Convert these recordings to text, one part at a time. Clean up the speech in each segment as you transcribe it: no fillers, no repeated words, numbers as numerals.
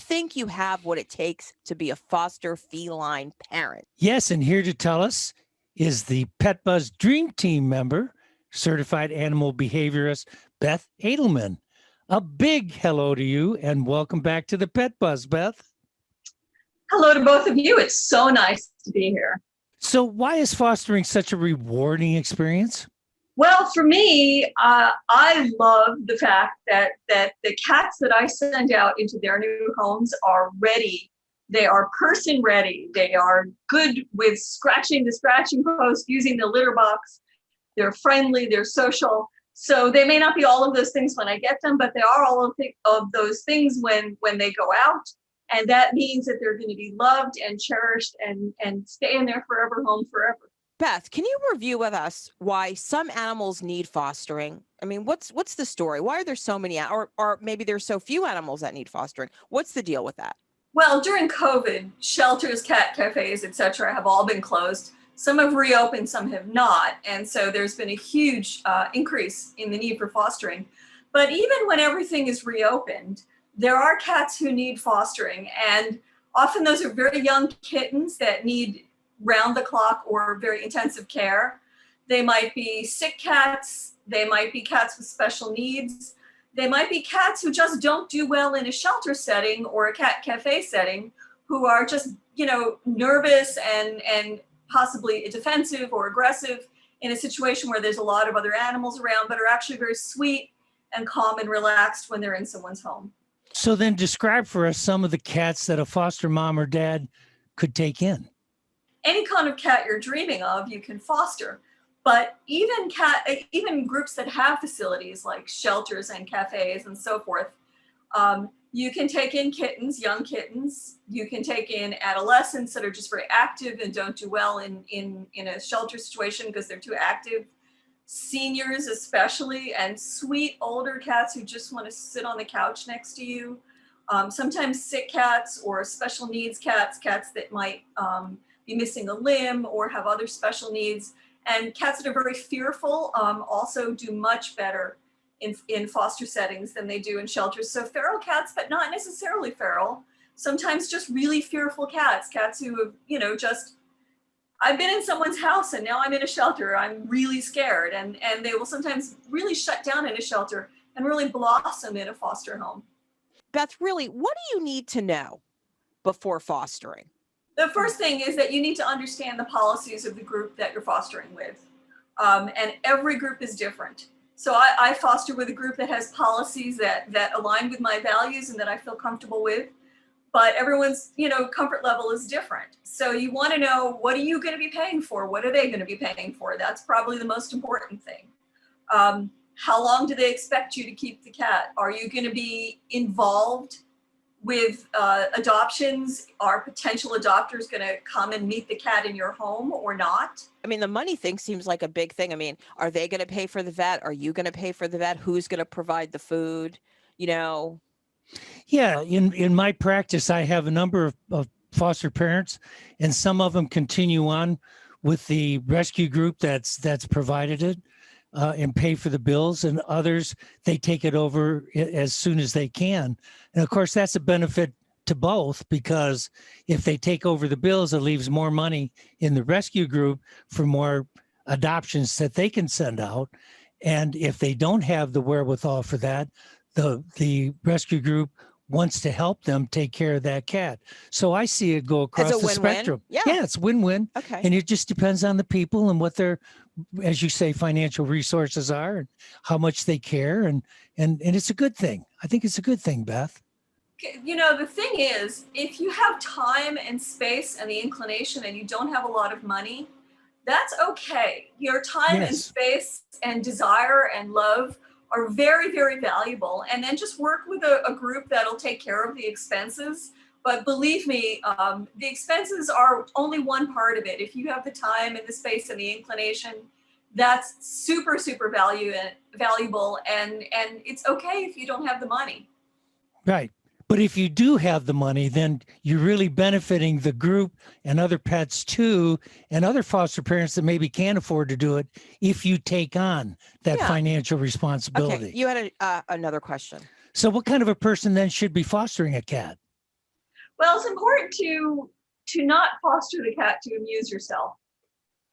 think you have what it takes to be a foster feline parent? Yes, and here to tell us is the Pet Buzz Dream Team member, certified animal behaviorist, Beth Adelman. A big hello to you and welcome back to the Pet Buzz, Beth. Hello to both of you. It's so nice to be here. So why is fostering such a rewarding experience? Well, for me, I love the fact that the cats that I send out into their new homes are ready. They are person ready. They are good with scratching the scratching post, using the litter box. They're friendly, they're social. So they may not be all of those things when I get them, but they are all of those things when they go out. And that means that they're going to be loved and cherished and stay in their forever home forever. Beth, can you review with us why some animals need fostering? I mean, what's the story? Why are there so many, or maybe there's so few animals that need fostering? What's the deal with that? Well, during COVID, shelters, cat cafes, etc., have all been closed. Some have reopened, some have not. And so there's been a huge increase in the need for fostering. But even when everything is reopened, there are cats who need fostering. And often those are very young kittens that need round the clock or very intensive care. They might be sick cats. They might be cats with special needs. They might be cats who just don't do well in a shelter setting or a cat cafe setting, who are just, nervous and possibly defensive or aggressive in a situation where there's a lot of other animals around, but are actually very sweet and calm and relaxed when they're in someone's home. So then describe for us some of the cats that a foster mom or dad could take in. Any kind of cat you're dreaming of, you can foster. But even groups that have facilities like shelters and cafes and so forth, you can take in kittens, young kittens. You can take in adolescents that are just very active and don't do well in a shelter situation because they're too active. Seniors especially, and sweet older cats who just want to sit on the couch next to you. Sometimes sick cats or special needs cats that might be missing a limb or have other special needs. And cats that are very fearful also do much better in foster settings than they do in shelters. So feral cats, but not necessarily feral. Sometimes just really fearful cats who have, I've been in someone's house and now I'm in a shelter. I'm really scared. And they will sometimes really shut down in a shelter and really blossom in a foster home. Beth, really, what do you need to know before fostering? The first thing is that you need to understand the policies of the group that you're fostering with. And every group is different. So I foster with a group that has policies that align with my values and that I feel comfortable with. But everyone's, comfort level is different. So you want to know, what are you going to be paying for? What are they going to be paying for? That's probably the most important thing. How long do they expect you to keep the cat? Are you going to be involved with adoptions? Are potential adopters going to come and meet the cat in your home or not? I mean, the money thing seems like a big thing. I mean, are they going to pay for the vet? Are you going to pay for the vet? Who's going to provide the food? Yeah, in my practice, I have a number of foster parents, and some of them continue on with the rescue group that's provided it and pay for the bills, and others, they take it over as soon as they can. And of course, that's a benefit to both, because if they take over the bills, it leaves more money in the rescue group for more adoptions that they can send out. And if they don't have the wherewithal for that, the rescue group wants to help them take care of that cat. So I see it go across the spectrum. Yeah, it's win-win. Okay. And it just depends on the people and what their, as you say, financial resources are and how much they care. And it's a good thing. I think it's a good thing, Beth. The thing is, if you have time and space and the inclination and you don't have a lot of money, that's okay. Your time and space and desire and love are very, very valuable. And then just work with a group that'll take care of the expenses. But believe me, the expenses are only one part of it. If you have the time and the space and the inclination, that's super, super valuable. And it's okay if you don't have the money. Right. But if you do have the money, then you're really benefiting the group and other pets too, and other foster parents that maybe can't afford to do it if you take on that financial responsibility. Okay, you had another question. So what kind of a person then should be fostering a cat? Well, it's important to not foster the cat to amuse yourself.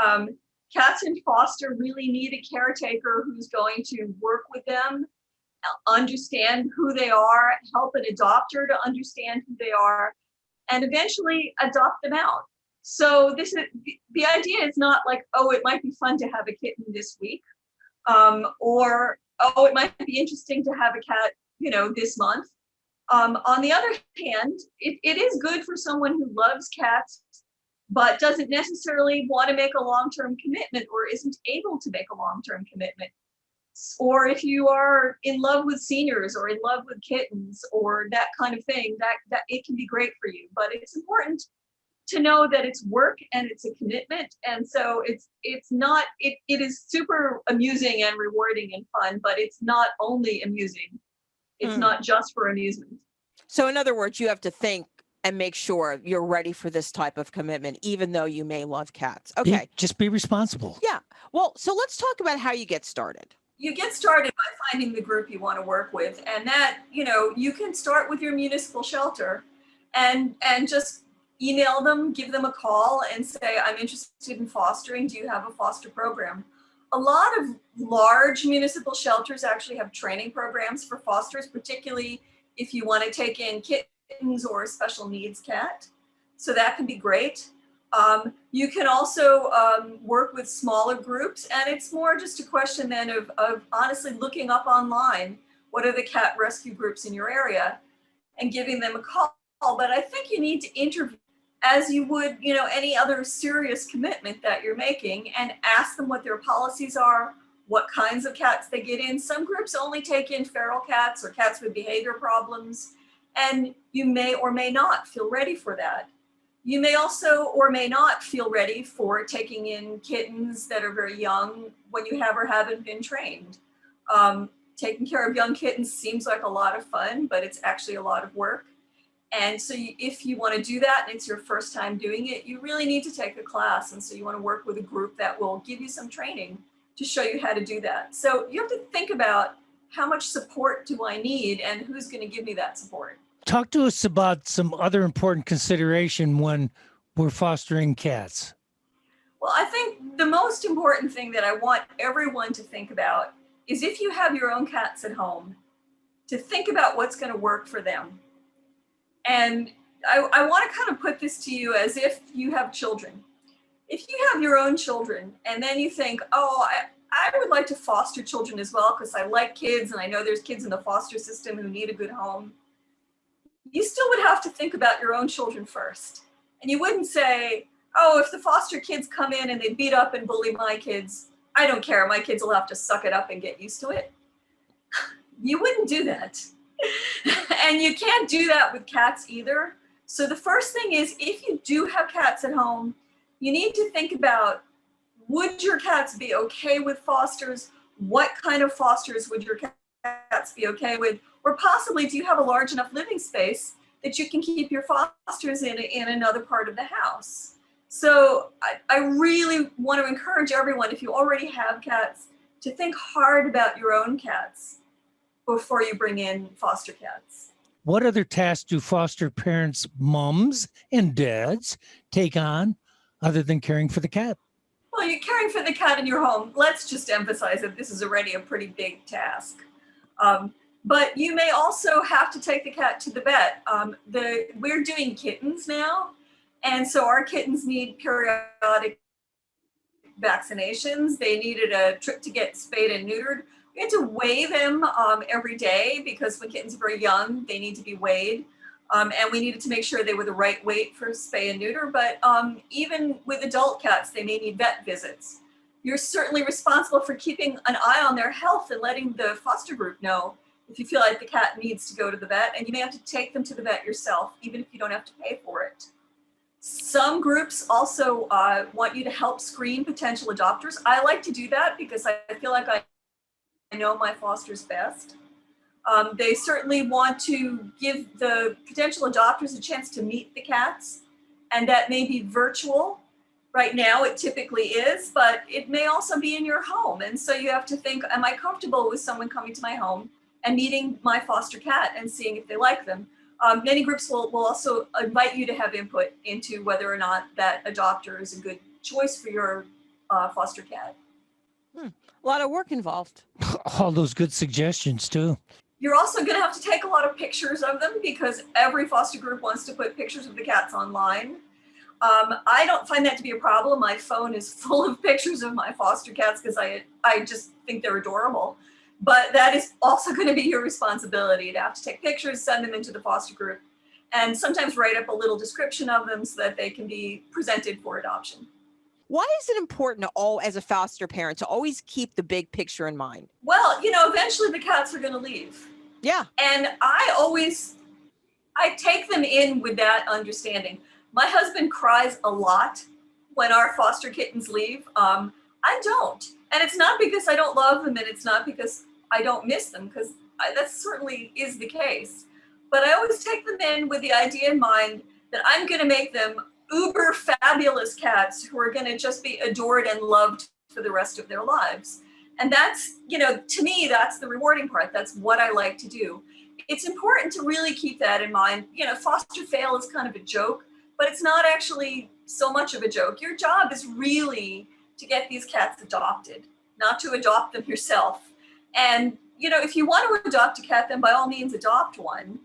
Um, Cats in foster really need a caretaker who's going to work with them, understand who they are, help an adopter to understand who they are, and eventually adopt them out. So this is the idea is not like, oh, it might be fun to have a kitten this week, or oh, it might be interesting to have a cat, this month. On the other hand, it is good for someone who loves cats but doesn't necessarily want to make a long-term commitment or isn't able to make a long-term commitment. Or if you are in love with seniors or in love with kittens or that kind of thing, that it can be great for you. But it's important to know that it's work and it's a commitment. And so it is super amusing and rewarding and fun, but it's not only amusing. It's not just for amusement. So in other words, you have to think and make sure you're ready for this type of commitment, even though you may love cats. Okay. Just be responsible. Yeah. Well, so let's talk about how you get started. You get started by finding the group you want to work with. And that, you can start with your municipal shelter and just email them, give them a call and say, I'm interested in fostering. Do you have a foster program? A lot of large municipal shelters actually have training programs for fosters, particularly if you want to take in kittens or a special needs cat. So that can be great. You can also work with smaller groups, and it's more just a question then of honestly looking up online, what are the cat rescue groups in your area, and giving them a call. But I think you need to interview as you would, any other serious commitment that you're making, and ask them what their policies are, what kinds of cats they get in. Some groups only take in feral cats or cats with behavior problems, and you may or may not feel ready for that. You may also or may not feel ready for taking in kittens that are very young when you have or haven't been trained. Taking care of young kittens seems like a lot of fun, but it's actually a lot of work. And so if you want to do that and it's your first time doing it, you really need to take a class. And so you want to work with a group that will give you some training to show you how to do that. So you have to think about how much support do I need and who's going to give me that support. Talk to us about some other important consideration when we're fostering cats. Well, I think the most important thing that I want everyone to think about is if you have your own cats at home, to think about what's going to work for them. And I want to kind of put this to you as if you have children. If you have your own children and then you think, oh, I would like to foster children as well because I like kids and I know there's kids in the foster system who need a good home, you still would have to think about your own children first. And you wouldn't say, oh, if the foster kids come in and they beat up and bully my kids, I don't care. My kids will have to suck it up and get used to it. You wouldn't do that. And you can't do that with cats either. So the first thing is, if you do have cats at home, you need to think about, would your cats be okay with fosters? What kind of fosters would your cats be okay with? Or possibly, do you have a large enough living space that you can keep your fosters in another part of the house? So I really want to encourage everyone, if you already have cats, to think hard about your own cats before you bring in foster cats. What other tasks do foster parents, moms and dads take on other than caring for the cat? Well, you're caring for the cat in your home. Let's just emphasize that this is already a pretty big task. But you may also have to take the cat to the vet. We're doing kittens now, and so our kittens need periodic vaccinations. They needed a trip to get spayed and neutered. We had to weigh them every day because when kittens are very young, they need to be weighed. And we needed to make sure they were the right weight for spay and neuter. But even with adult cats, they may need vet visits. You're certainly responsible for keeping an eye on their health and letting the foster group know if you feel like the cat needs to go to the vet. And you may have to take them to the vet yourself, even if you don't have to pay for it. Some groups also want you to help screen potential adopters. I like to do that because I feel like I know my fosters best. They certainly want to give the potential adopters a chance to meet the cats, and that may be virtual. Right now it typically is, but it may also be in your home. And so you have to think, am I comfortable with someone coming to my home and meeting my foster cat and seeing if they like them? Many groups will also invite you to have input into whether or not that adopter is a good choice for your foster cat. A lot of work involved. All those good suggestions too. You're also going to have to take a lot of pictures of them because every foster group wants to put pictures of the cats online. I don't find that to be a problem. My phone is full of pictures of my foster cats because I just think they're adorable. But that is also going to be your responsibility to have to take pictures, send them into the foster group, and sometimes write up a little description of them so that they can be presented for adoption. Why is it important as a foster parent to always keep the big picture in mind? Well, eventually the cats are going to leave. Yeah. And I take them in with that understanding. My husband cries a lot when our foster kittens leave. I don't. And it's not because I don't love them, and it's not because I don't miss them, because that certainly is the case. But I always take them in with the idea in mind that I'm going to make them uber fabulous cats who are going to just be adored and loved for the rest of their lives. And that's, to me, that's the rewarding part. That's what I like to do. It's important to really keep that in mind. Foster fail is kind of a joke, but it's not actually so much of a joke. Your job is really to get these cats adopted, not to adopt them yourself. And, if you want to adopt a cat, then by all means adopt one.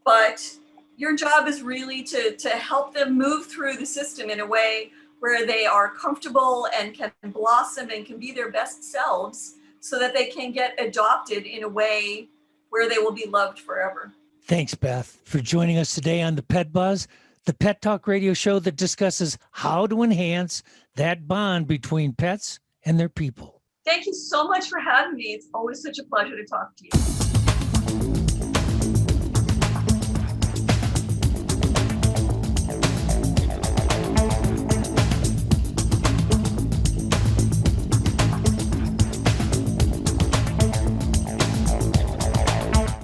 But your job is really to help them move through the system in a way where they are comfortable and can blossom and can be their best selves so that they can get adopted in a way where they will be loved forever. Thanks, Beth, for joining us today on the Pet Buzz, the Pet Talk radio show that discusses how to enhance that bond between pets and their people. Thank you so much for having me. It's always such a pleasure to talk to you.